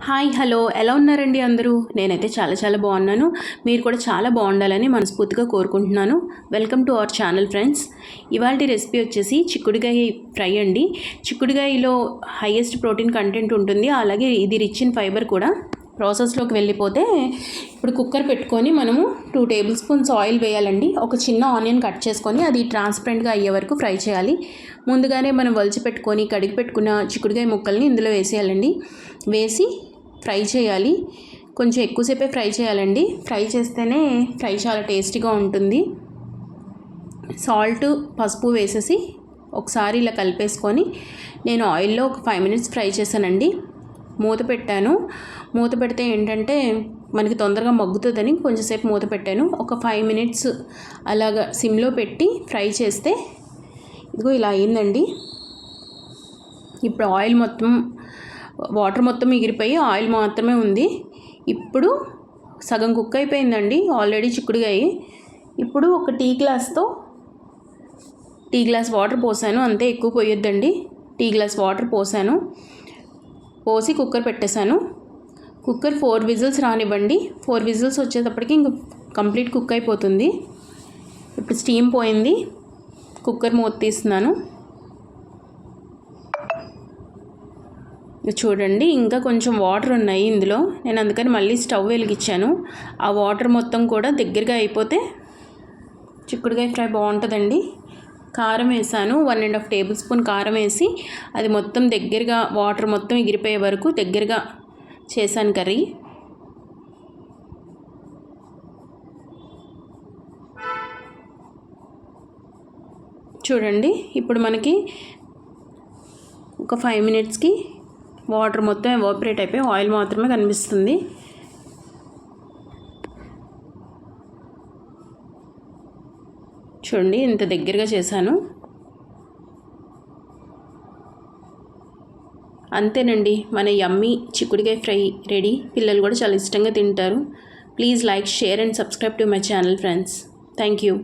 Hi hello ఎలా ఉన్నారండి అందరూ? నేనైతే చాలా బాగున్నాను. మీరు కూడా చాలా బాగుండాలని మనస్ఫూర్తిగా కోరుకుంటున్నాను. Welcome to our channel friends. ఇవాల్టి రెసిపీ వచ్చేసి చిక్కుడుగాయ ఫ్రై అండి. చిక్కుడుగాయలో హైయెస్ట్ ప్రోటీన్ కంటెంట్ ఉంటుంది, అలాగే ఇది రిచ్ ఇన్ ఫైబర్ కూడా. ప్రాసెస్లోకి వెళ్ళిపోతే ఇప్పుడు కుక్కర్ పెట్టుకొని మనము 2 టేబుల్ స్పూన్స్ ఆయిల్ వేయాలండి. ఒక చిన్న ఆనియన్ కట్ చేసుకొని అది ట్రాన్స్పరెంట్గా అయ్యే వరకు ఫ్రై చేయాలి. ముందుగానే మనం వలిచి పెట్టుకొని కడిగి పెట్టుకున్న చిక్కుడుగాయ ముక్కల్ని ఇందులో వేసేయాలండి. వేసి ఫ్రై చేయాలి. కొంచెం ఎక్కువసేపే ఫ్రై చేయాలండి. ఫ్రై చేస్తేనే ఫ్రై చాలా టేస్టీగా ఉంటుంది. సాల్ట్, పసుపు వేసేసి ఒకసారి ఇలా కలిపేసుకొని నేను ఆయిల్లో ఒక 5 మినిట్స్ ఫ్రై చేశానండి. మూత పెట్టాను. మూత పెడితే ఏంటంటే మనకి తొందరగా మగ్గుతుందని కొంచెంసేపు మూత పెట్టాను. ఒక 5 మినిట్స్ అలాగా సిమ్లో పెట్టి ఫ్రై చేస్తే ఇదిగో ఇలా అయిందండి. ఇప్పుడు ఆయిల్ మొత్తం, వాటర్ మొత్తం ఎగిరిపోయి ఆయిల్ మాత్రమే ఉంది. ఇప్పుడు సగం కుక్ అయిపోయిందండి ఆల్రెడీ చిక్కుడుగాయ. ఇప్పుడు ఒక టీ గ్లాస్ వాటర్ పోసాను. అంతే, ఎక్కువ పోయొద్దండి. టీ గ్లాస్ వాటర్ పోసాను. పోసి కుక్కర్ పెట్టేశాను. కుక్కర్ 4 విజిల్స్ రానివ్వండి. 4 విజిల్స్ వచ్చేటప్పటికి ఇంక కంప్లీట్ కుక్ అయిపోతుంది. ఇప్పుడు స్టీమ్ పోయింది. కుక్కర్ మూత తీస్తున్నాను. చూడండి, ఇంకా కొంచెం వాటర్ ఉన్నాయి ఇందులో. నేను అందుకని మళ్ళీ స్టవ్ వెలిగించాను. ఆ వాటర్ మొత్తం కూడా దగ్గరగా అయిపోతే చిక్కుడుగాయ ఫ్రై బాగుంటుందండి. కారం వేసాను. 1.5 టేబుల్ స్పూన్ కారం వేసి అది మొత్తం దగ్గరగా వాటర్ మొత్తం ఎగిరిపోయే వరకు దగ్గరగా చేశాను కర్రీ. చూడండి, ఇప్పుడు మనకి ఒక 5 మినిట్స్కి వాటర్ మొత్తం ఎవాపరేట్ అయిపోయి ఆయిల్ మాత్రమే కనిపిస్తుంది. చూడండి, ఇంత దగ్గరగా చేశాను. అంతేనండి, మన యమ్మీ చిక్కుడుగాయ ఫ్రై రెడీ. పిల్లలు కూడా చాలా ఇష్టంగా తింటారు. Please like, share and subscribe to my channel friends. Thank you.